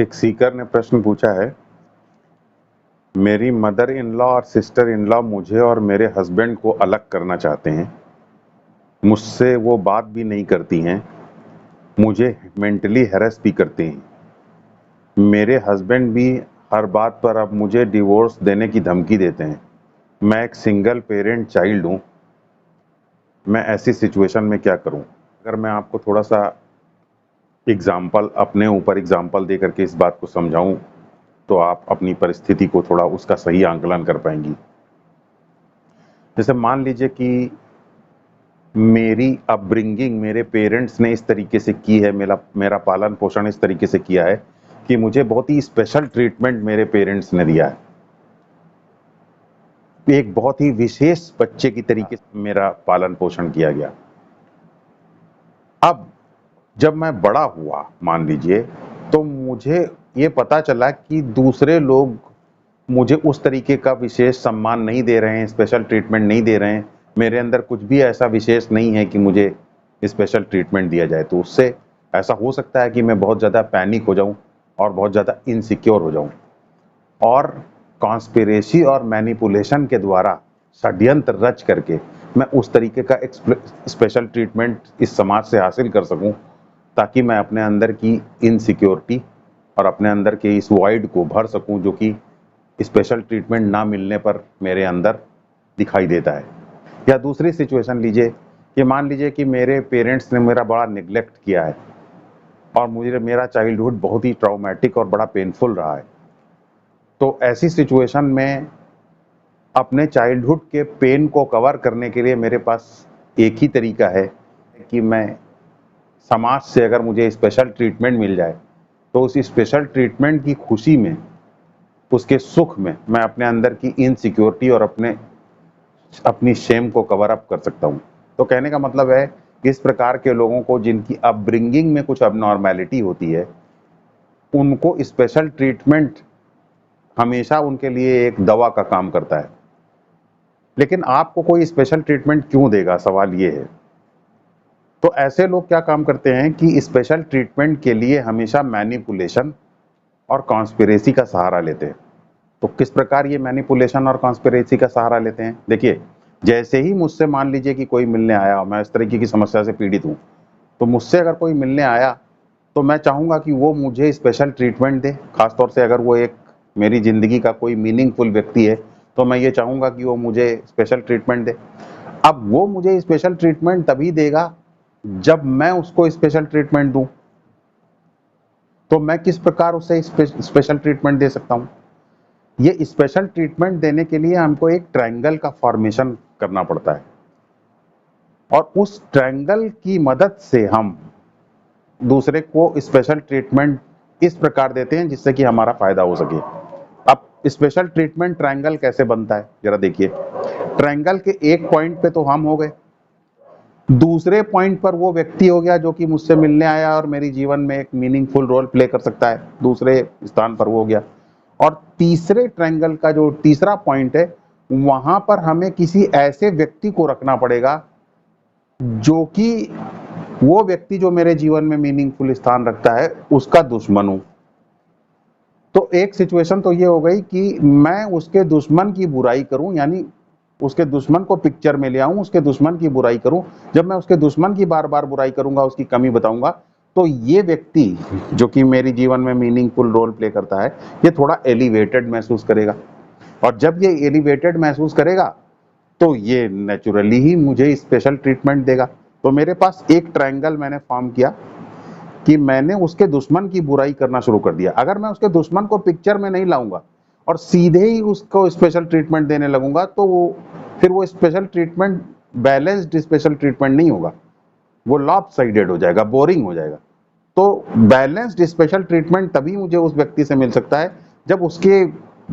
एक सीकर ने प्रश्न पूछा है, मेरी मदर इन लॉ और सिस्टर इन लॉ मुझे और मेरे हस्बैंड को अलग करना चाहते हैं। मुझसे वो बात भी नहीं करती हैं। मुझे मेंटली हैरेस भी करते हैं। मेरे हस्बैंड भी हर बात पर अब मुझे डिवोर्स देने की धमकी देते हैं। मैं एक सिंगल पेरेंट चाइल्ड हूँ। मैं ऐसी सिचुएशन में क्या करूँ? अगर मैं आपको थोड़ा सा एग्जाम्पल, अपने ऊपर एग्जाम्पल दे करके इस बात को समझाऊं, तो आप अपनी परिस्थिति को थोड़ा उसका सही आंकलन कर पाएंगी। जैसे मान लीजिए कि मेरी अपब्रिंगिंग मेरे पेरेंट्स ने इस तरीके से की है, मेरा पालन पोषण इस तरीके से किया है कि मुझे बहुत ही स्पेशल ट्रीटमेंट मेरे पेरेंट्स ने दिया है। एक बहुत ही विशेष बच्चे की तरीके से मेरा पालन पोषण किया गया। अब जब मैं बड़ा हुआ, मान लीजिए, तो मुझे ये पता चला कि दूसरे लोग मुझे उस तरीके का विशेष सम्मान नहीं दे रहे हैं, स्पेशल ट्रीटमेंट नहीं दे रहे हैं। मेरे अंदर कुछ भी ऐसा विशेष नहीं है कि मुझे स्पेशल ट्रीटमेंट दिया जाए। तो उससे ऐसा हो सकता है कि मैं बहुत ज़्यादा पैनिक हो जाऊं और बहुत ज़्यादा इनसिक्योर हो जाऊं, और कॉन्स्पिरेसी और मैनिपुलेशन के द्वारा षड्यंत्र रच करके मैं उस तरीके का स्पेशल ट्रीटमेंट इस समाज से हासिल कर सकूं, ताकि मैं अपने अंदर की इनसिक्योरिटी और अपने अंदर के इस वॉइड को भर सकूं, जो कि स्पेशल ट्रीटमेंट ना मिलने पर मेरे अंदर दिखाई देता है। या दूसरी सिचुएशन लीजिए कि मान लीजिए कि मेरे पेरेंट्स ने मेरा बड़ा निग्लेक्ट किया है और मुझे मेरा चाइल्डहुड बहुत ही ट्रॉमेटिक और बड़ा पेनफुल रहा है। तो ऐसी सिचुएशन में अपने चाइल्डहुड के पेन को कवर करने के लिए मेरे पास एक ही तरीका है कि मैं समाज से अगर मुझे स्पेशल ट्रीटमेंट मिल जाए, तो उस स्पेशल ट्रीटमेंट की खुशी में, उसके सुख में मैं अपने अंदर की इनसिक्योरिटी और अपनी शेम को कवर अप कर सकता हूँ। तो कहने का मतलब है, इस प्रकार के लोगों को जिनकी अपब्रिंगिंग में कुछ अबनॉर्मैलिटी होती है, उनको स्पेशल ट्रीटमेंट हमेशा उनके लिए एक दवा का काम करता है। लेकिन आपको कोई स्पेशल ट्रीटमेंट क्यों देगा, सवाल ये है। तो ऐसे लोग क्या काम करते हैं कि स्पेशल ट्रीटमेंट के लिए हमेशा मैनिपुलेशन और कॉन्स्पिरेसी का सहारा लेते हैं। तो किस प्रकार ये मैनिपुलेशन और कॉन्स्पिरेसी का सहारा लेते हैं? देखिए, जैसे ही मुझसे मान लीजिए कि कोई मिलने आया, मैं इस तरीके की समस्या से पीड़ित हूँ, तो मुझसे अगर कोई मिलने आया तो मैं चाहूँगा कि वो मुझे स्पेशल ट्रीटमेंट दे। खासतौर से अगर वो एक मेरी ज़िंदगी का कोई मीनिंगफुल व्यक्ति है, तो मैं ये चाहूँगा कि वो मुझे स्पेशल ट्रीटमेंट दे। अब वो मुझे स्पेशल ट्रीटमेंट तभी देगा जब मैं उसको स्पेशल ट्रीटमेंट दूँ। तो मैं किस प्रकार उसे स्पेशल ट्रीटमेंट दे सकता हूँ? ये स्पेशल ट्रीटमेंट देने के लिए हमको एक ट्रायंगल का फॉर्मेशन करना पड़ता है, और उस ट्रायंगल की मदद से हम दूसरे को स्पेशल ट्रीटमेंट इस प्रकार देते हैं जिससे कि हमारा फायदा हो सके। अब स्पेशल ट्रीटमेंट ट्रायंगल कैसे बनता है, जरा देखिए। ट्रायंगल के एक पॉइंट पे तो हम हो गए, दूसरे पॉइंट पर वो व्यक्ति हो गया जो कि मुझसे मिलने आया और मेरी जीवन में एक मीनिंगफुल रोल प्ले कर सकता है, दूसरे स्थान पर वो हो गया। और तीसरे ट्रायंगल का जो तीसरा पॉइंट है, वहां पर हमें किसी ऐसे व्यक्ति को रखना पड़ेगा जो कि वो व्यक्ति जो मेरे जीवन में मीनिंगफुल स्थान रखता है, उसका दुश्मन हूं। तो एक सिचुएशन तो ये हो गई कि मैं उसके दुश्मन की बुराई करूं, यानी उसके दुश्मन को पिक्चर में ले आऊं, उसके दुश्मन की बुराई करूं। जब मैं उसके दुश्मन की बार बार बुराई करूंगा, उसकी कमी बताऊंगा, तो ये व्यक्ति जो कि मेरे जीवन में मीनिंगफुल रोल प्ले करता है, ये थोड़ा एलिवेटेड महसूस करेगा। और जब ये एलिवेटेड महसूस करेगा, तो ये नेचुरली ही मुझे स्पेशल ट्रीटमेंट देगा। तो मेरे पास एक ट्रायंगल मैंने फॉर्म किया कि मैंने उसके दुश्मन की बुराई करना शुरू कर दिया। अगर मैं उसके दुश्मन को पिक्चर में नहीं लाऊंगा और सीधे ही उसको स्पेशल ट्रीटमेंट देने लगूंगा, तो फिर वो special treatment balanced special treatment नहीं होगा, वो लॉपसाइडेड हो जाएगा, बोरिंग हो जाएगा। तो बैलेंस्ड स्पेशल ट्रीटमेंट तभी मुझे उस व्यक्ति से मिल सकता है जब उसके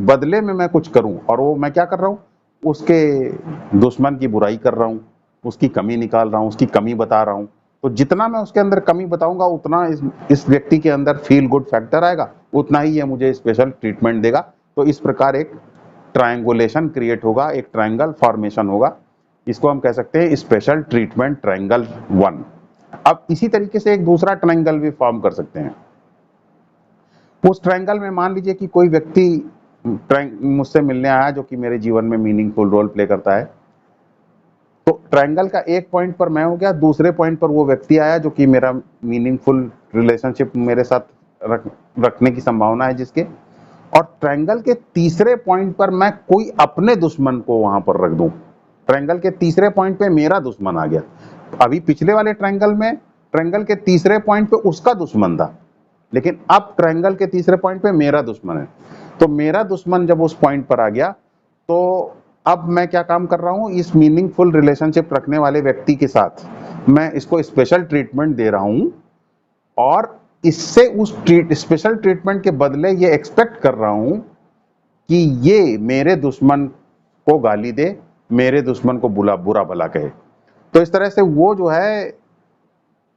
बदले में मैं कुछ करूं। और वो मैं क्या कर रहा हूं? उसके दुश्मन की बुराई कर रहा हूं, उसकी कमी निकाल रहा हूं, उसकी कमी बता रहा हूं। तो जितना मैं उसके अंदर कमी बताऊंगा, उतना इस व्यक्ति के अंदर फील गुड फैक्टर आएगा, उतना ही ये मुझे स्पेशल ट्रीटमेंट देगा। तो इस प्रकार एक ट्रायंगुलेशन क्रिएट होगा, एक ट्रायंगल फॉर्मेशन होगा। इसको हम कह सकते हैं स्पेशल ट्रीटमेंट ट्रायंगल 1। अब इसी तरीके से एक दूसरा ट्रायंगल भी फॉर्म कर सकते हैं। उस ट्रायंगल में मान लीजिए कि कोई व्यक्ति मुझसे मिलने आया जो कि मेरे जीवन में मीनिंगफुल रोल प्ले करता है, तो ट्रायंगल का एक पॉइंट पर मैं हो गया, दूसरे पॉइंट पर वो व्यक्ति आया जो कि मेरा मीनिंगफुल रिलेशनशिप मेरे साथ रखने की संभावना है जिसके, और ट्रायंगल के तीसरे पॉइंट पर मैं कोई अपने दुश्मन को वहां पर रख दूं। ट्रायंगल के तीसरे पॉइंट पे मेरा दुश्मन आ गया। अभी पिछले वाले ट्रायंगल में ट्रायंगल के तीसरे पॉइंट पे उसका दुश्मन था, लेकिन अब ट्रायंगल के तीसरे पॉइंट पे मेरा दुश्मन है। तो मेरा दुश्मन जब उस पॉइंट पर आ गया, तो अब मैं क्या काम कर रहा हूं, इस मीनिंगफुल रिलेशनशिप रखने वाले व्यक्ति के साथ मैं इसको स्पेशल ट्रीटमेंट दे रहा हूं, और इससे उस स्पेशल ट्रीटमेंट के बदले ये एक्सपेक्ट कर रहा हूं कि ये मेरे दुश्मन को गाली दे, मेरे दुश्मन को बुरा भला कहे। तो इस तरह से वो जो है,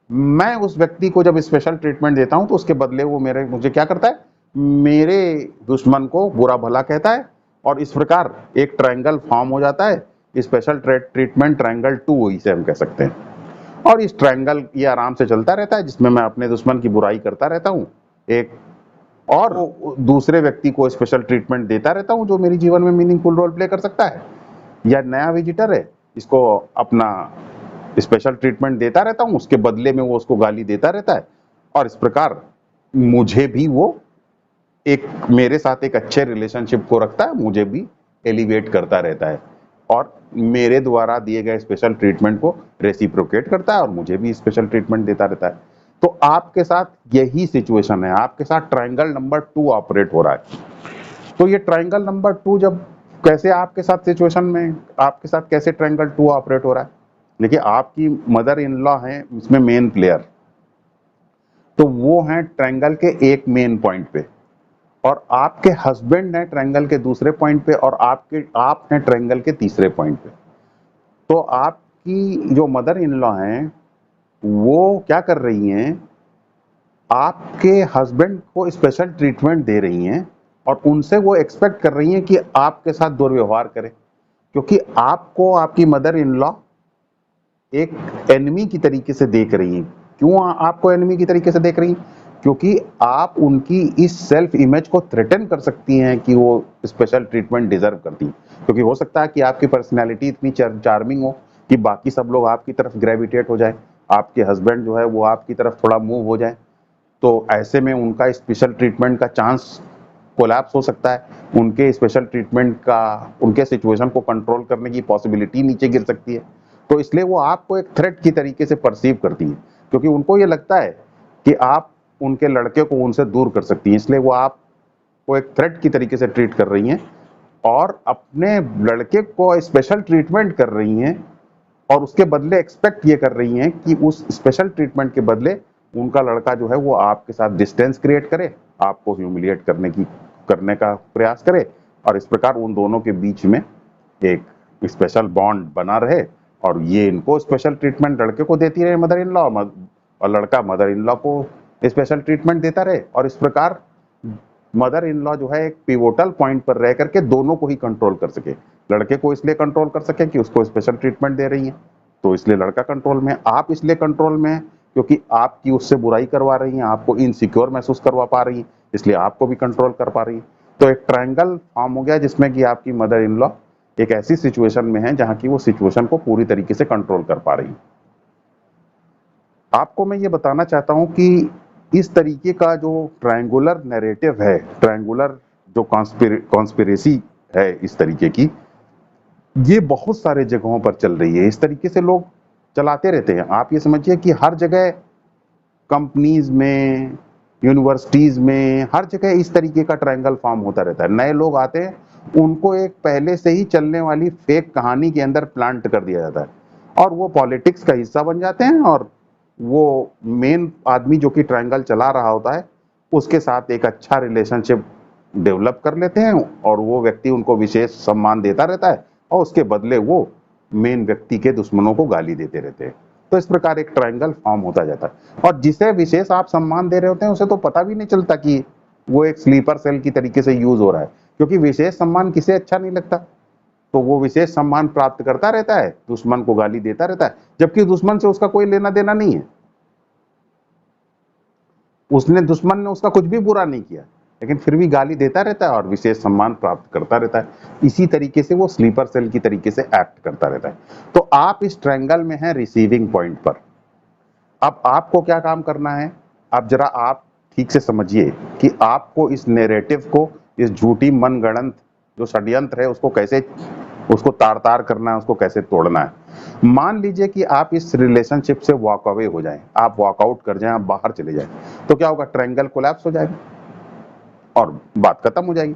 मैं उस व्यक्ति को जब स्पेशल ट्रीटमेंट देता हूं तो उसके बदले वो मुझे क्या करता है, मेरे दुश्मन को बुरा भला कहता है, और इस प्रकार एक ट्रायंगल फॉर्म हो जाता है। स्पेशल ट्रीटमेंट ट्रायंगल 2 इसे हम कह सकते हैं। और इस ट्रायंगल ये आराम से चलता रहता है, जिसमें मैं अपने दुश्मन की बुराई करता रहता हूँ एक, और दूसरे व्यक्ति को स्पेशल ट्रीटमेंट देता रहता हूँ जो मेरे जीवन में मीनिंगफुल रोल प्ले कर सकता है। या नया विजिटर है, इसको अपना स्पेशल ट्रीटमेंट देता रहता हूँ, उसके बदले में वो उसको गाली देता रहता है, और इस प्रकार मुझे भी वो एक मेरे साथ एक अच्छे रिलेशनशिप को रखता है, मुझे भी एलिवेट करता रहता है, और मेरे द्वारा दिए गए स्पेशल ट्रीटमेंट को रेसिप्रोकेट करता है और मुझे भी स्पेशल ट्रीटमेंट देता रहता है। तो आपके साथ यही सिचुएशन है, आपके साथ ट्रायंगल नंबर 2 ऑपरेट हो रहा है। तो ये ट्रायंगल नंबर 2 जब कैसे आपके साथ सिचुएशन में, आपके साथ कैसे ट्रायंगल 2 ऑपरेट हो रहा है, देखिए आपकी मदर इन लॉ है इसमें मेन प्लेयर, तो वो हैं ट्रायंगल के एक मेन पॉइंट पे, और आपके हस्बैंड हैं ट्रायंगल के दूसरे पॉइंट पे, और आप हैं ट्रायंगल के तीसरे पॉइंट पे। तो आपकी जो मदर इन लॉ हैं वो क्या कर रही हैं, आपके हस्बैंड को स्पेशल ट्रीटमेंट दे रही हैं, और उनसे वो एक्सपेक्ट कर रही हैं कि आपके साथ दुर्व्यवहार करें, क्योंकि आपको आपकी मदर इन लॉ एक एनिमी की तरीके से देख रही हैं। क्यों आपको एनिमी की तरीके से देख रही हैं? क्योंकि आप उनकी इस सेल्फ इमेज को थ्रेटन कर सकती हैं कि वो स्पेशल ट्रीटमेंट डिजर्व करती हैं। क्योंकि हो सकता है कि आपकी पर्सनैलिटी इतनी चार्मिंग हो कि बाकी सब लोग आपकी तरफ ग्रेविटेट हो जाए, आपके हस्बैंड जो है वो आपकी तरफ थोड़ा मूव हो जाए, तो ऐसे में उनका स्पेशल ट्रीटमेंट का चांस कोलैप्स हो सकता है, उनके स्पेशल ट्रीटमेंट का, उनके सिचुएशन को कंट्रोल करने की पॉसिबिलिटी नीचे गिर सकती है। तो इसलिए वो आपको एक थ्रेट की तरीके से परसीव करती है, क्योंकि उनको ये लगता है कि आप उनके लड़के को उनसे दूर कर सकती हैं, इसलिए वो आपको एक थ्रेट की तरीके से ट्रीट कर रही हैं, और अपने लड़के को स्पेशल ट्रीटमेंट कर रही हैं, और उसके बदले एक्सपेक्ट ये कर रही हैं कि उस स्पेशल ट्रीटमेंट के बदले उनका लड़का जो है वो आपके साथ डिस्टेंस क्रिएट करे, आपको ह्यूमिलिएट करने का प्रयास करे, और इस प्रकार उन दोनों के बीच में एक स्पेशल बॉन्ड बना रहे, और ये इनको स्पेशल ट्रीटमेंट लड़के को देती रहे मदर इन लॉ, और लड़का मदर इन लॉ को स्पेशल ट्रीटमेंट देता रहे, और इस प्रकार मदर इन लॉ जो है एक पिवोटल पॉइंट पर रह करके दोनों को ही कंट्रोल कर सके। लड़के को इसलिए कंट्रोल कर सके कि उसको स्पेशल ट्रीटमेंट दे रही है, तो इसलिए लड़का कंट्रोल में है। आप इसलिए कंट्रोल में है क्योंकि आपकी उससे बुराई करवा रही हैं, आपको इनसिक्योर महसूस करवा पा रही हैं, इसलिए आपको भी कंट्रोल कर पा रही है। तो एक ट्रायंगल फॉर्म हो गया जिसमें कि आपकी मदर इन लॉ एक ऐसी सिचुएशन में है जहां की वो सिचुएशन को पूरी तरीके से कंट्रोल कर पा रही है। आपको मैं ये बताना चाहता हूं कि इस तरीके का जो ट्रायंगुलर नैरेटिव है, ट्रायंगुलर जो कॉन्स्पिरेसी है इस तरीके की, ये बहुत सारे जगहों पर चल रही है। इस तरीके से लोग चलाते रहते हैं। आप ये समझिए कि हर जगह, कंपनीज में, यूनिवर्सिटीज में, हर जगह इस तरीके का ट्रायंगल फॉर्म होता रहता है। नए लोग आते हैं, उनको एक पहले से ही चलने वाली फेक कहानी के अंदर प्लांट कर दिया जाता है, और वो पॉलिटिक्स का हिस्सा बन जाते हैं, और वो मेन आदमी जो कि ट्रायंगल चला रहा होता है उसके साथ एक अच्छा रिलेशनशिप डेवलप कर लेते हैं, और वो व्यक्ति उनको विशेष सम्मान देता रहता है, और उसके बदले वो मेन व्यक्ति के दुश्मनों को गाली देते रहते हैं। तो इस प्रकार एक ट्रायंगल फॉर्म होता जाता है, और जिसे विशेष आप सम्मान दे रहे होते हैं उसे तो पता भी नहीं चलता कि वो एक स्लीपर सेल की तरीके से यूज हो रहा है, क्योंकि विशेष सम्मान किसे अच्छा नहीं लगता। तो वो विशेष सम्मान प्राप्त करता रहता है, दुश्मन को गाली देता रहता है, जबकि दुश्मन से उसका कोई लेना देना नहीं है। उसने दुश्मन ने उसका कुछ भी बुरा नहीं किया, लेकिन फिर भी गाली देता रहता है और विशेष सम्मान प्राप्त करता रहता है। इसी तरीके से वो स्लीपर सेल की तरीके से एक्ट करता रहता है। तो आप इस ट्रायंगल में हैं रिसीविंग पॉइंट पर। अब आपको क्या काम करना है, अब जरा आप ठीक से समझिए कि आपको इस नैरेटिव को, इस झूठी मनगढ़ंत जो षड्यंत्र है उसको कैसे, उसको तार तार करना है, उसको कैसे तोड़ना है। मान लीजिए कि आप इस रिलेशनशिप से वॉक अवे हो जाएं, आप वॉकआउट कर जाएं, आप बाहर चले जाएं, तो क्या होगा, ट्रायंगल कोलैप्स हो जाएगा और बात खत्म हो जाएगी।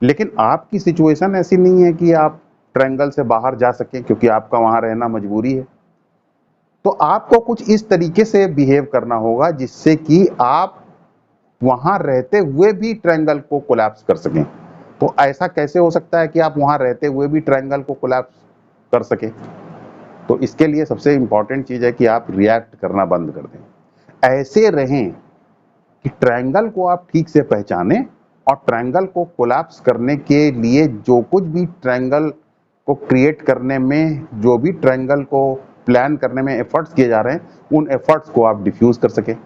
लेकिन आपकी सिचुएशन ऐसी नहीं है कि आप ट्रायंगल से बाहर जा सकें, क्योंकि आपका वहां रहना मजबूरी है। तो आपको कुछ इस तरीके से बिहेव करना होगा जिससे कि आप वहां रहते हुए भी ट्रायंगल को कोलैप्स कर सकें। तो ऐसा कैसे हो सकता है कि आप वहां रहते हुए भी ट्रायंगल को कोलैप्स कर सकें? तो इसके लिए सबसे इंपॉर्टेंट चीज है कि आप रिएक्ट करना बंद कर दें। ऐसे रहें कि ट्रायंगल को आप ठीक से पहचानें और ट्रायंगल को कोलैप्स करने के लिए जो कुछ भी ट्रायंगल को क्रिएट करने में, जो भी ट्रायंगल को प्लान करने में एफर्ट्स किए जा रहे हैं, उन एफर्ट्स को आप डिफ्यूज कर सकें।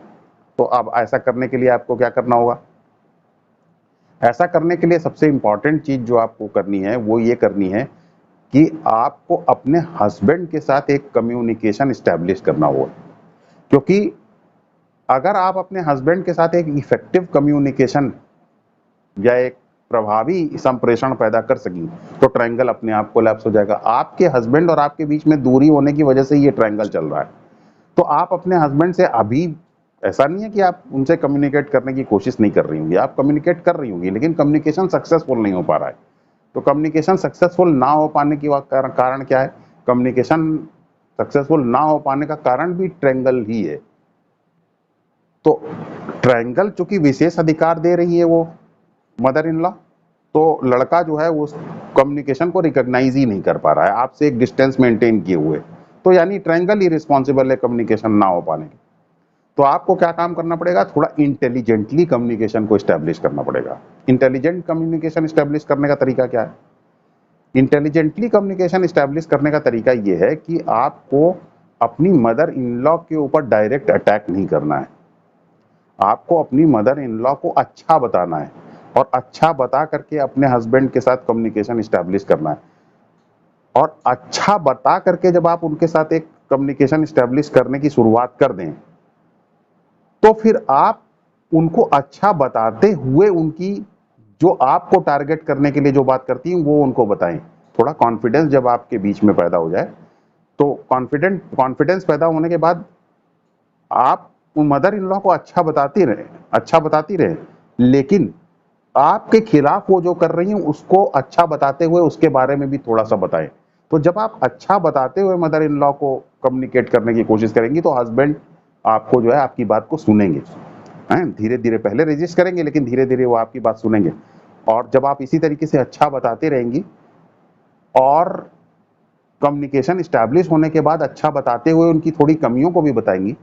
तो अब ऐसा करने के लिए आपको क्या करना होगा? ऐसा करने के लिए सबसे इंपॉर्टेंट चीज जो आपको करनी है वो ये करनी है कि आपको अपने हस्बैंड के साथ एक कम्युनिकेशन स्टैब्लिश करना होगा। क्योंकि अगर आप अपने हस्बैंड के साथ एक इफेक्टिव कम्युनिकेशन या एक प्रभावी संप्रेषण पैदा कर सकी तो ट्रायंगल अपने आप कोलैप्स हो जाएगा। आपके हस्बैंड और आपके बीच में दूरी होने की वजह से ये ट्रायंगल चल रहा है। तो आप अपने हस्बैंड से अभी, ऐसा नहीं है कि आप उनसे कम्युनिकेट करने की कोशिश नहीं कर रही होंगी, आप कम्युनिकेट कर रही होंगी, लेकिन कम्युनिकेशन सक्सेसफुल नहीं हो पा रहा है। तो कम्युनिकेशन सक्सेसफुल ना हो पाने की कारण क्या है? कम्युनिकेशन सक्सेसफुल ना हो पाने का कारण भी ट्रायंगल ही है। तो ट्रायंगल चूंकि विशेष अधिकार दे रही है वो मदर इन लॉ, तो लड़का जो है वो कम्युनिकेशन को रिकॉग्नाइज ही नहीं कर पा रहा है, आपसे एक डिस्टेंस मेंटेन किए हुए। तो यानी ट्रायंगल ही रिस्पॉन्सिबल है कम्युनिकेशन ना हो पाने की। तो आपको क्या काम करना पड़ेगा? थोड़ा इंटेलिजेंटली कम्युनिकेशन को स्टैब्लिश करना पड़ेगा। इंटेलिजेंट कम्युनिकेशन स्टैब्लिश करने का तरीका क्या है? इंटेलिजेंटली कम्युनिकेशन स्टैब्लिश करने का तरीका यह है कि आपको अपनी मदर इन लॉ के ऊपर डायरेक्ट अटैक नहीं करना है। आपको अपनी मदर इन लॉ को अच्छा बताना है और अच्छा बता करके अपने हस्बैंड के साथ कम्युनिकेशन स्टैब्लिश करना है। और अच्छा बता करके जब आप उनके साथ एक कम्युनिकेशन स्टैब्लिश करने की शुरुआत कर दें, तो फिर आप उनको अच्छा बताते हुए उनकी, जो आपको टारगेट करने के लिए जो बात करती हैं वो उनको बताएं। थोड़ा कॉन्फिडेंस जब आपके बीच में पैदा हो जाए, तो कॉन्फिडेंस पैदा होने के बाद आप मदर इन लॉ को अच्छा बताती रहे, लेकिन आपके खिलाफ वो जो कर रही हैं उसको अच्छा बताते हुए उसके बारे में भी थोड़ा सा बताएं। तो जब आप अच्छा बताते हुए मदर इन लॉ को कम्युनिकेट करने की कोशिश करेंगी तो हस्बैंड आपको जो है आपकी बात को सुनेंगे। हैं, धीरे धीरे पहले रेजिस्ट करेंगे, लेकिन धीरे धीरे वो आपकी बात सुनेंगे। और जब आप इसी तरीके से अच्छा बताते रहेंगी और कम्युनिकेशन स्टैब्लिश होने के बाद अच्छा बताते हुए उनकी थोड़ी कमियों को भी बताएंगी,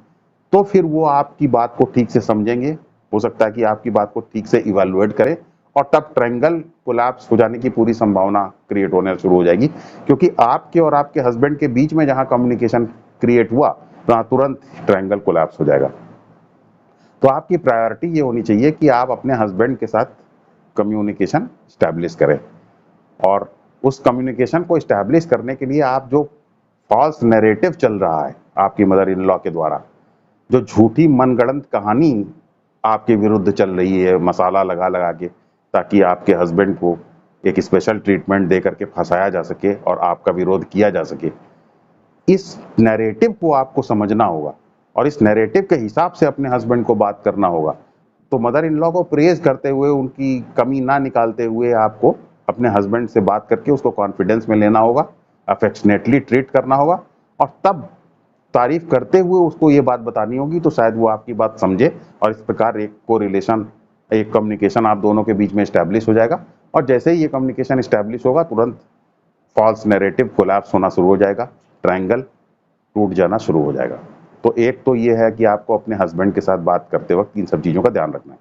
तो फिर वो आपकी बात को ठीक से समझेंगे। हो सकता है कि आपकी बात को ठीक से इवैल्यूएट करें और तब ट्रायंगल कोलैप्स हो जाने की पूरी संभावना क्रिएट होने शुरू हो जाएगी। क्योंकि आपके और आपके हस्बैंड के बीच में जहां कम्युनिकेशन क्रिएट हुआ, वहां तुरंत ट्रायंगल कोलैप्स हो जाएगा। तो आपकी प्रायोरिटी ये होनी चाहिए कि आप अपने हस्बैंड के साथ कम्युनिकेशन स्टैब्लिश करें। और उस कम्युनिकेशन को स्टैब्लिश करने के लिए आप जो फॉल्स नैरेटिव चल रहा है आपकी मदर इन लॉ के द्वारा, जो झूठी मनगढ़ंत कहानी आपके विरुद्ध चल रही है मसाला लगा लगा के, ताकि आपके हस्बैंड को एक स्पेशल ट्रीटमेंट दे करके फंसाया जा सके और आपका विरोध किया जा सके, इस नैरेटिव को आपको समझना होगा और इस नैरेटिव के हिसाब से अपने हस्बैंड को बात करना होगा। तो मदर इन लॉ को प्रेज करते हुए, उनकी कमी ना निकालते हुए आपको अपने हस्बैंड से बात करके उसको कॉन्फिडेंस में लेना होगा, अफेक्शनेटली ट्रीट करना होगा और तब तारीफ करते हुए उसको ये बात बतानी होगी, तो शायद वो आपकी बात समझे और इस प्रकार एक कोरिलेशन, एक कम्युनिकेशन आप दोनों के बीच में स्टैब्लिश हो जाएगा। और जैसे ही ये कम्युनिकेशन स्टैब्लिश होगा, तुरंत फॉल्स नैरेटिव कोलैप्स होना शुरू हो जाएगा, ट्रायंगल टूट जाना शुरू हो जाएगा। तो एक तो ये है कि आपको अपने हस्बैंड के साथ बात करते वक्त इन सब चीज़ों का ध्यान रखना है।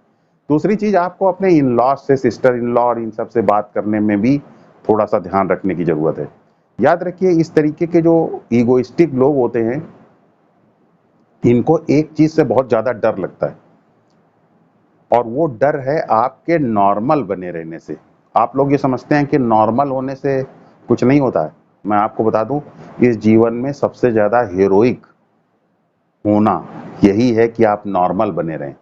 दूसरी चीज़, आपको अपने इन लॉ से, सिस्टर इन लॉ और इन सब से बात करने में भी थोड़ा सा ध्यान रखने की ज़रूरत है। याद रखिए, इस तरीके के जो ईगोइस्टिक लोग होते हैं, इनको एक चीज़ से बहुत ज़्यादा डर लगता है, और वो डर है आपके नॉर्मल बने रहने से। आप लोग ये समझते हैं कि नॉर्मल होने से कुछ नहीं होता है। मैं आपको बता दूं, इस जीवन में सबसे ज़्यादा हीरोइक होना यही है कि आप नॉर्मल बने रहें।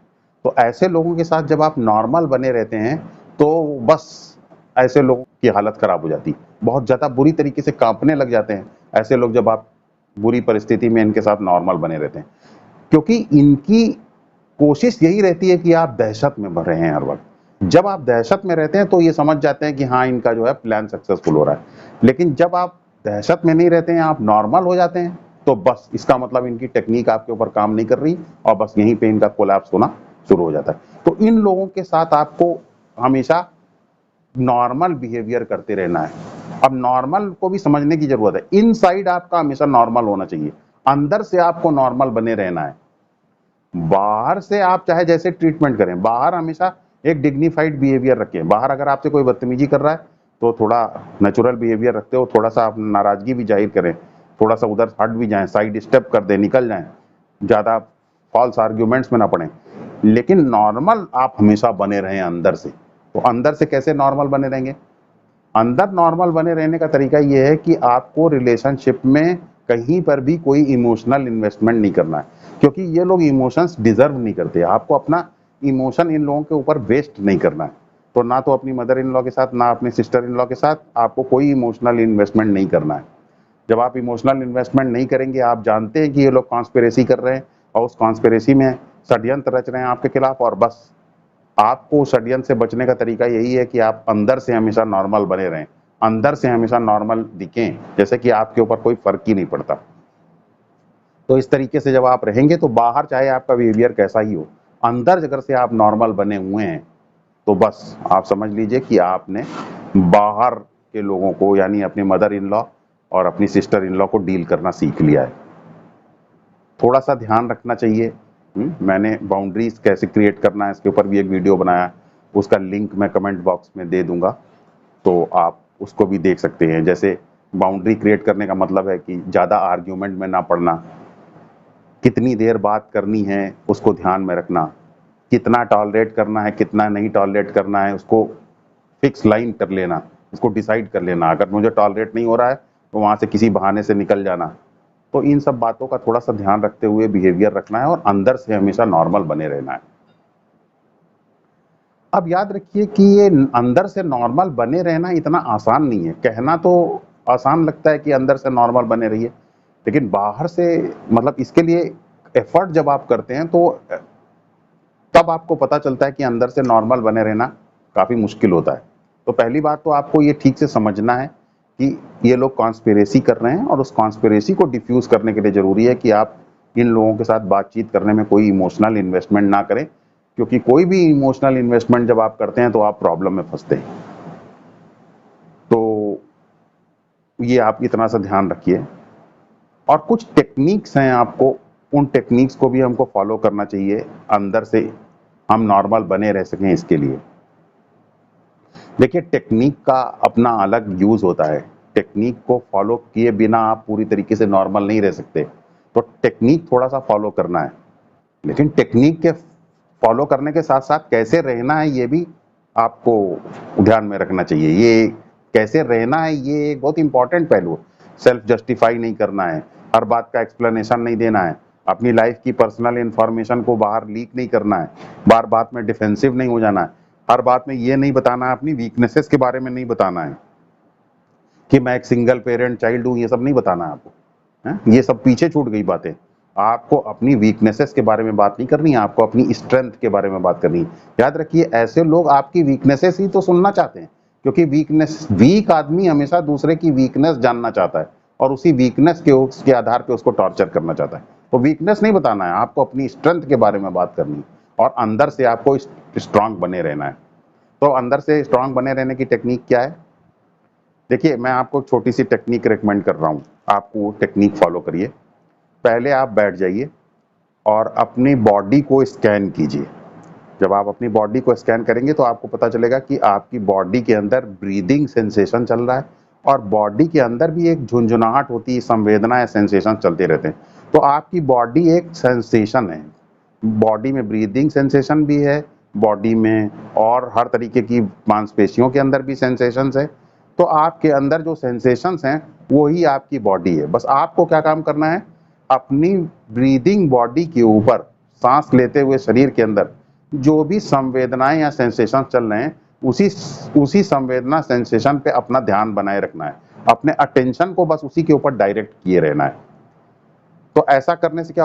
तो ऐसे लोगों के साथ जब आप नॉर्मल बने रहते हैं, तो बस ऐसे लोगों की हालत खराब हो जाती है। बहुत ज़्यादा बुरी तरीके से काँपने लग जाते हैं ऐसे लोग, जब आप बुरी परिस्थिति में इनके साथ नॉर्मल बने रहते हैं। क्योंकि इनकी कोशिश यही रहती है कि आप दहशत में रहे हैं हर वक्त। जब आप दहशत में रहते हैं तो ये समझ जाते हैं कि हाँ, इनका जो है प्लान सक्सेसफुल हो रहा है। लेकिन जब आप दहशत में नहीं रहते हैं, आप नॉर्मल हो जाते हैं, तो बस इसका मतलब इनकी टेक्निक आपके ऊपर काम नहीं कर रही और बस यहीं पे इनका कोलैप्स होना शुरू हो जाता है। तो इन लोगों के साथ आपको हमेशा नॉर्मल बिहेवियर करते रहना है। अब नॉर्मल को भी समझने की जरूरत है। इनसाइड आपका हमेशा नॉर्मल होना चाहिए, अंदर से आपको नॉर्मल बने रहना है। बाहर से आप चाहे जैसे ट्रीटमेंट करें, बाहर हमेशा एक डिग्निफाइड बिहेवियर रखें। बाहर अगर आपसे कोई बदतमीजी कर रहा है तो थोड़ा नेचुरल बिहेवियर रखते हो, थोड़ा सा आप नाराजगी भी जाहिर करें, थोड़ा सा उधर हट भी जाएं, साइड स्टेप कर दें, निकल जाएं, ज़्यादा फॉल्स आर्ग्यूमेंट्स में ना पड़ें। लेकिन नॉर्मल आप हमेशा बने रहें अंदर से। तो अंदर से कैसे नॉर्मल बने रहेंगे? अंदर नॉर्मल बने रहने का तरीका ये है कि आपको रिलेशनशिप में कहीं पर भी कोई इमोशनल इन्वेस्टमेंट नहीं करना है, क्योंकि ये लोग इमोशंस डिजर्व नहीं करते। आपको अपना इमोशन इन लोगों के ऊपर वेस्ट नहीं करना है। तो ना तो अपनी मदर इन लॉ के साथ, ना अपने सिस्टर इन लॉ के साथ आपको कोई इमोशनल इन्वेस्टमेंट नहीं करना है। जब आप इमोशनल इन्वेस्टमेंट नहीं करेंगे, आप जानते हैं कि ये लोग कॉन्स्पिरेसी कर रहे हैं और उस कॉन्स्पिरेसी में षड्यंत्र रच रहे हैं आपके खिलाफ, और बस आपको षड्यंत्र से बचने का तरीका यही है कि आप अंदर से हमेशा नॉर्मल बने रहें, अंदर से हमेशा नॉर्मल दिखें, जैसे कि आपके ऊपर कोई फर्क ही नहीं पड़ता। तो इस तरीके से जब आप रहेंगे तो बाहर चाहे आपका बिहेवियर कैसा ही हो, अंदर अगर से आप नॉर्मल बने हुए हैं तो बस आप समझ लीजिए कि आपने बाहर के लोगों को, यानी अपनी मदर इन लॉ और अपनी सिस्टर इन लॉ को डील करना सीख लिया है। थोड़ा सा ध्यान रखना चाहिए। मैंने बाउंड्रीज कैसे क्रिएट करना है इसके ऊपर भी एक वीडियो बनाया, उसका लिंक मैं कमेंट बॉक्स में दे दूंगा, तो आप उसको भी देख सकते हैं। जैसे बाउंड्री क्रिएट करने का मतलब है कि ज़्यादा आर्ग्यूमेंट में ना पड़ना, कितनी देर बात करनी है उसको ध्यान में रखना, कितना टॉलरेट करना है, कितना नहीं टॉलरेट करना है, उसको फिक्स लाइन कर लेना, उसको डिसाइड कर लेना। अगर मुझे टॉलरेट नहीं हो रहा है तो वहाँ से किसी बहाने से निकल जाना। तो इन सब बातों का थोड़ा सा ध्यान रखते हुए बिहेवियर रखना है और अंदर से हमेशा नॉर्मल बने रहना है। अब याद रखिए कि ये अंदर से नॉर्मल बने रहना इतना आसान नहीं है। कहना तो आसान लगता है कि अंदर से नॉर्मल बने रहिए, लेकिन बाहर से, मतलब इसके लिए एफर्ट जब आप करते हैं तो तब आपको पता चलता है कि अंदर से नॉर्मल बने रहना काफ़ी मुश्किल होता है। तो पहली बात तो आपको ये ठीक से समझना है कि ये लोग कॉन्स्पिरेसी कर रहे हैं, और उस कॉन्स्पिरेसी को डिफ्यूज़ करने के लिए ज़रूरी है कि आप इन लोगों के साथ बातचीत करने में कोई इमोशनल इन्वेस्टमेंट ना करें, क्योंकि कोई भी इमोशनल इन्वेस्टमेंट जब आप करते हैं तो आप प्रॉब्लम में फंसते हैं। तो ये आप इतना सा ध्यान रखिए। और कुछ टेक्निक्स हैं, आपको उन टेक्निक्स को भी हमको फॉलो करना चाहिए, अंदर से हम नॉर्मल बने रह सकें इसके लिए। देखिए, टेक्निक का अपना अलग यूज़ होता है। टेक्निक को फॉलो किए बिना आप पूरी तरीके से नॉर्मल नहीं रह सकते, तो टेक्निक थोड़ा सा फॉलो करना है। लेकिन टेक्निक के फॉलो करने के साथ साथ कैसे रहना है ये भी आपको ध्यान में रखना चाहिए। ये कैसे रहना है ये एक बहुत इंपॉर्टेंट पहलू है। सेल्फ जस्टिफाई नहीं करना है, हर बात का एक्सप्लेनेशन नहीं देना है, अपनी लाइफ की पर्सनल इंफॉर्मेशन को बाहर लीक नहीं करना है, बार बात में डिफेंसिव नहीं हो जाना है, हर बात में ये नहीं बताना है, अपनी वीकनेसेस के बारे में नहीं बताना है कि मैं एक सिंगल पेरेंट चाइल्ड हूँ, ये सब नहीं बताना है आपको। ये सब पीछे छूट गई बातें। आपको अपनी वीकनेसेस के बारे में बात नहीं करनी है, आपको अपनी स्ट्रेंथ के बारे में बात करनी है। याद रखिए, ऐसे लोग आपकी वीकनेसेस ही तो सुनना चाहते हैं, क्योंकि वीक आदमी हमेशा दूसरे की वीकनेस जानना चाहता है और उसी वीकनेस के उसके आधार पे उसको टॉर्चर करना चाहता है। तो वीकनेस नहीं बताना है, आपको अपनी स्ट्रेंथ के बारे में बात करनी है और अंदर से आपको स्ट्रांग बने रहना है। तो अंदर से स्ट्रांग बने रहने की टेक्निक क्या है? देखिए, मैं आपको छोटी सी टेक्निक रिकमेंड कर रहा हूँ, आप वो टेक्निक फॉलो करिए। पहले आप बैठ जाइए और अपनी बॉडी को स्कैन कीजिए। जब आप अपनी बॉडी को स्कैन करेंगे तो आपको पता चलेगा कि आपकी बॉडी के अंदर ब्रीदिंग सेंसेशन चल रहा है और बॉडी के अंदर भी एक झुंझुनाहट होती है, संवेदना या सेंसेशन चलते रहते हैं। तो आपकी बॉडी एक सेंसेशन है, बॉडी में ब्रीदिंग सेंसेशन भी है, बॉडी में और हर तरीके की मांसपेशियों के अंदर भी सेंसेशंस है। तो आपके अंदर जो सेंसेशंस हैं वही आपकी बॉडी है। बस आपको क्या काम करना है, अपनी ब्रीदिंग बॉडी के ऊपर सांस लेते हुए शरीर के अंदर जो भी संवेदनाएं या सेंसेशन चल रहे हैं उसी उसी संवेदना सेंसेशन पे अपना ध्यान बनाए रखना है। अपने अटेंशन को बस उसी के ऊपर डायरेक्ट किए रहना है। तो ऐसा करने से क्या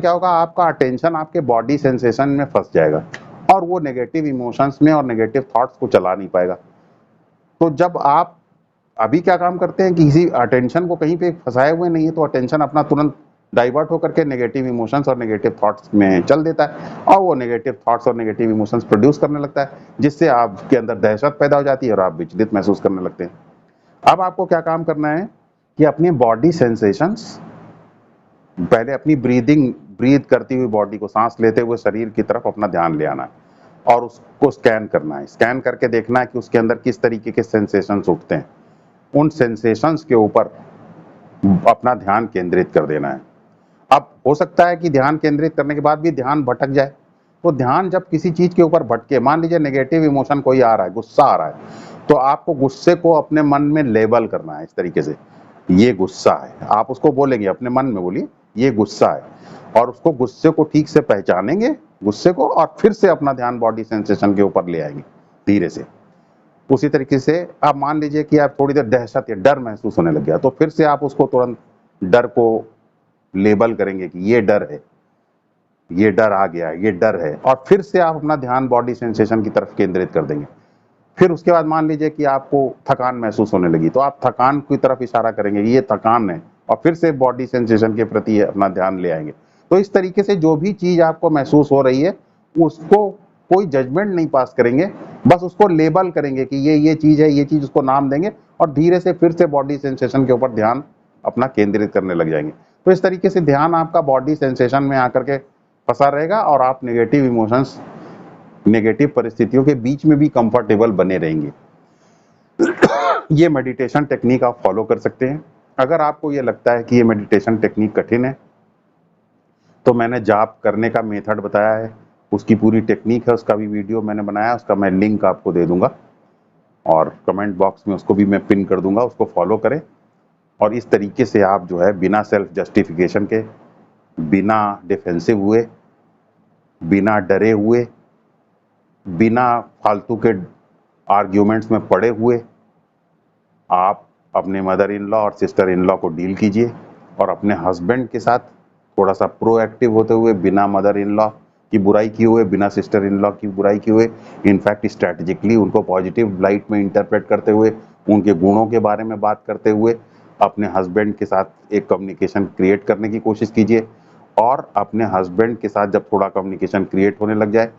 होगा, आपका अटेंशन आपके बॉडी सेंसेशन में फंस जाएगा और वो नेगेटिव इमोशंस में और नेगेटिव थॉट्स को चला नहीं पाएगा। तो जब आप अभी क्या काम करते हैं कि किसी अटेंशन को कहीं पे फंसाए हुए नहीं है, तो अटेंशन अपना तुरंत डाइवर्ट होकर के नेगेटिव इमोशंस और नेगेटिव थॉट्स में चल देता है और वो नेगेटिव थॉट्स और नेगेटिव इमोशंस प्रोड्यूस करने लगता है, जिससे आपके अंदर दहशत पैदा हो जाती है और आप विचलित महसूस करने लगते हैं। अब आपको क्या काम करना है कि अपनी बॉडी सेंसेशंस, पहले अपनी ब्रीद करती हुई बॉडी को, सांस लेते हुए शरीर की तरफ अपना ध्यान ले आना है और उसको स्कैन करना है। स्कैन करके देखना है कि उसके अंदर किस तरीके के सेंसेशंस उठते हैं। उन सेंसेशंस के ऊपर अपना ध्यान केंद्रित कर देना है। अब हो सकता है कि ध्यान केंद्रित करने के बाद भी ध्यान भटक जाए, तो ध्यान जब किसी चीज के ऊपर भटके, मान लीजिए नेगेटिव इमोशन कोई आ रहा है, गुस्सा आ रहा है, तो आपको गुस्से को अपने मन में लेबल करना है इस तरीके से, ये गुस्सा है। आप उसको बोलेंगे, अपने मन में बोलिए ये गुस्सा है, और उसको गुस्से को ठीक से पहचानेंगे गुस्से को, और फिर से अपना ध्यान बॉडी सेंसेशन के ऊपर ले आएंगे धीरे से। उसी तरीके से आप मान लीजिए कि आप थोड़ी देर दहशत या डर महसूस होने लग गया, तो फिर से आप उसको तुरंत डर को लेबल करेंगे कि ये डर है, ये डर आ गया, ये डर है, और फिर से आप अपना ध्यान बॉडी सेंसेशन की तरफ केंद्रित कर देंगे। फिर उसके बाद मान लीजिए कि आपको थकान महसूस होने लगी, तो आप थकान की तरफ इशारा करेंगे, ये थकान है, और फिर से बॉडी सेंसेशन के प्रति अपना ध्यान ले आएंगे। तो इस तरीके से जो भी चीज आपको महसूस हो रही है उसको कोई जजमेंट नहीं पास करेंगे, बस उसको लेबल करेंगे कि ये चीज है, ये चीज, उसको नाम देंगे और धीरे से फिर से बॉडी सेंसेशन के ऊपर ध्यान अपना केंद्रित करने लग जाएंगे। तो इस तरीके से ध्यान आपका बॉडी सेंसेशन में आकर के फंसा रहेगा और आप नेगेटिव इमोशंस, नेगेटिव परिस्थितियों के बीच में भी कंफर्टेबल बने रहेंगे। ये मेडिटेशन टेक्निक आप फॉलो कर सकते हैं। अगर आपको ये लगता है कि ये मेडिटेशन टेक्निक कठिन है, तो मैंने जाप करने का मेथड बताया है, उसकी पूरी टेक्निक है, उसका भी वीडियो मैंने बनाया, उसका मैं लिंक आपको दे दूंगा और कमेंट बॉक्स में उसको भी मैं पिन कर दूंगा, उसको फॉलो करें। और इस तरीके से आप जो है बिना सेल्फ जस्टिफिकेशन के, बिना डिफेंसिव हुए, बिना डरे हुए, बिना फालतू के आर्ग्यूमेंट्स में पड़े हुए, आप अपने मदर इन लॉ और सिस्टर इन लॉ को डील कीजिए और अपने हस्बैंड के साथ थोड़ा सा प्रोएक्टिव होते हुए, बिना मदर इन लॉ की बुराई किए हुए, बिना सिस्टर इन लॉ की बुराई किए हुए, इनफैक्ट स्ट्रैटेजिकली उनको पॉजिटिव लाइट में इंटरप्रेट करते हुए, उनके गुणों के बारे में बात करते हुए अपने हस्बैंड के साथ एक कम्युनिकेशन क्रिएट करने की कोशिश कीजिए। और अपने हस्बैंड के साथ जब थोड़ा कम्युनिकेशन क्रिएट होने लग जाए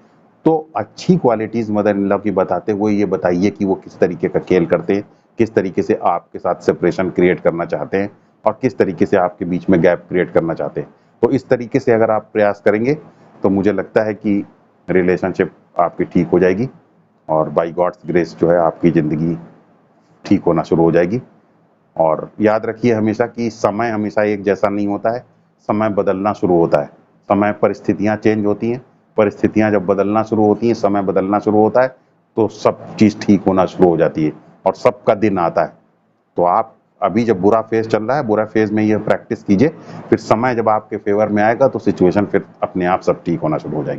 तो अच्छी क्वालिटीज़ मदर इन लॉ की बताते हुए ये बताइए कि वो किस तरीके का खेल करते हैं, किस तरीके से आपके साथ सेपरेशन क्रिएट करना चाहते हैं और किस तरीके से आपके बीच में गैप क्रिएट करना चाहते हैं। तो इस तरीके से अगर आप प्रयास करेंगे तो मुझे लगता है कि रिलेशनशिप आपकी ठीक हो जाएगी और बाय गॉड्स ग्रेस जो है आपकी ज़िंदगी ठीक होना शुरू हो जाएगी। और याद रखिए हमेशा कि समय हमेशा एक जैसा नहीं होता है, समय बदलना शुरू होता है। समय, परिस्थितियाँ चेंज होती हैं, परिस्थितियाँ जब बदलना शुरू होती हैं, समय बदलना शुरू होता है, तो सब चीज़ ठीक होना शुरू हो जाती है और सबका दिन आता है। तो आप अभी जब बुरा फेज़ चल रहा है, बुरा फेज़ में ये प्रैक्टिस कीजिए, फिर समय जब आपके फेवर में आएगा तो सिचुएशन फिर अपने आप सब ठीक होना शुरू हो जाएगी।